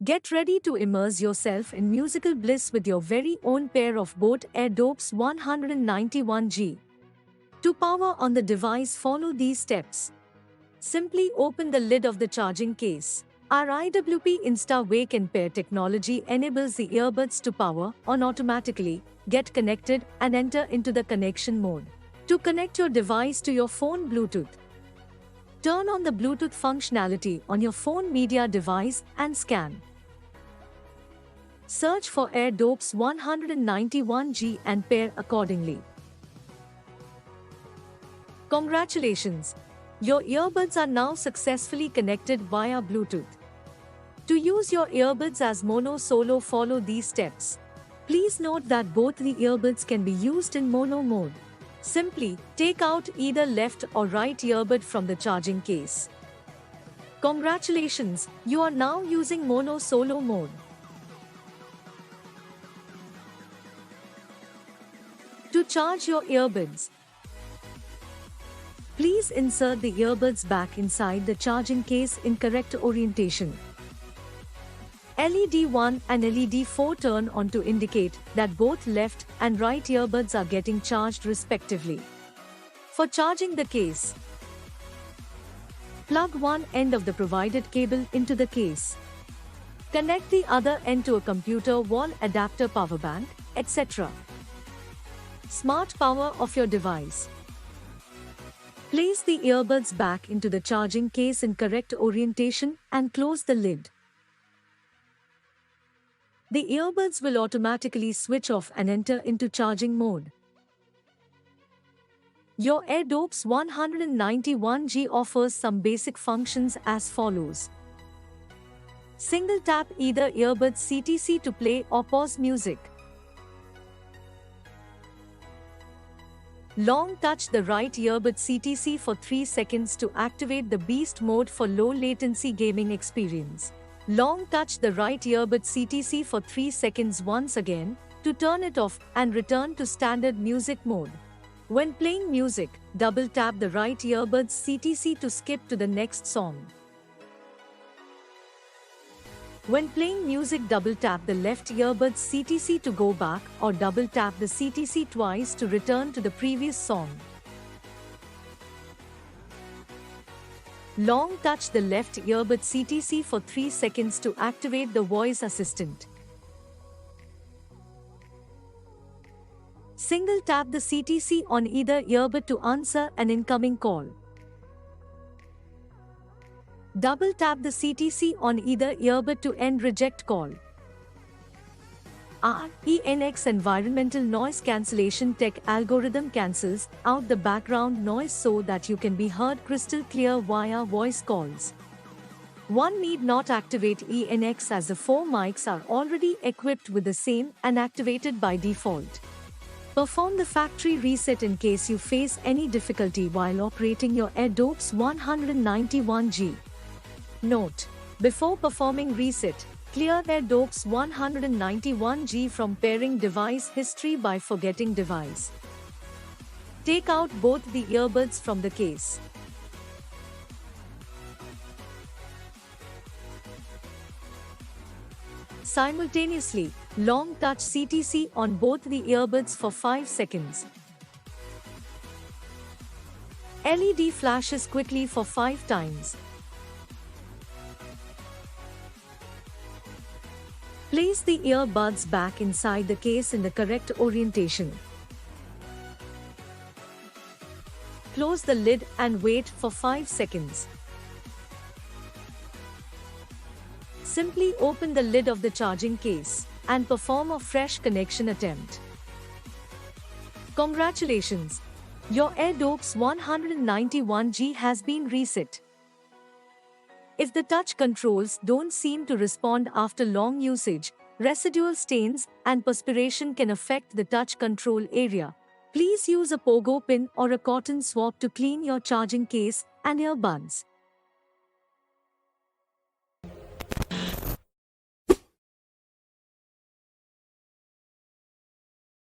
Get ready to immerse yourself in musical bliss with your very own pair of Boat Airdopes 191G. To power on the device, follow these steps. Simply open the lid of the charging case. Our IWP Insta Wake and Pair technology enables the earbuds to power on automatically, get connected, and enter into the connection mode. To connect your device to your phone Bluetooth, turn on the Bluetooth functionality on your phone media device and scan. Search for Airdopes 191G and pair accordingly. Congratulations! Your earbuds are now successfully connected via Bluetooth. To use your earbuds as mono solo, follow these steps. Please note that both the earbuds can be used in mono mode. Simply take out either left or right earbud from the charging case. Congratulations, you are now using mono solo mode. To charge your earbuds, please insert the earbuds back inside the charging case in correct orientation. LED 1 and LED 4 turn on to indicate that both left and right earbuds are getting charged respectively. For charging the case, plug one end of the provided cable into the case. Connect the other end to a computer wall adapter, power bank, etc. Smart power of your device. Place the earbuds back into the charging case in correct orientation and close the lid. The earbuds will automatically switch off and enter into charging mode. Your Airdopes 191G offers some basic functions as follows. Single tap either earbuds CTC to play or pause music. Long touch the right earbud CTC for 3 seconds to activate the beast mode for low latency gaming experience. Long touch the right earbud CTC for 3 seconds once again to turn it off and return to standard music mode. When playing music, double tap the right earbuds CTC to skip to the next song. When playing music, double tap the left earbuds CTC to go back or double tap the CTC twice to return to the previous song. Long touch the left earbud CTC for 3 seconds to activate the voice assistant. Single tap the CTC on either earbud to answer an incoming call. Double tap the CTC on either earbud to end reject call. RENX Environmental Noise Cancellation Tech algorithm cancels out the background noise so that you can be heard crystal clear via voice calls. One need not activate ENX as the 4 mics are already equipped with the same and activated by default. Perform the factory reset in case you face any difficulty while operating your Airdopes 191G. Note: before performing reset, clear Airdopes 191G from pairing device history by forgetting device. Take out both the earbuds from the case. Simultaneously, long touch CTC on both the earbuds for 5 seconds. LED flashes quickly for 5 times. Place the earbuds back inside the case in the correct orientation. Close the lid and wait for 5 seconds. Simply open the lid of the charging case and perform a fresh connection attempt. Congratulations! Your Airdopes 191G has been reset. If the touch controls don't seem to respond after long usage, residual stains and perspiration can affect the touch control area. Please use a pogo pin or a cotton swab to clean your charging case and earbuds.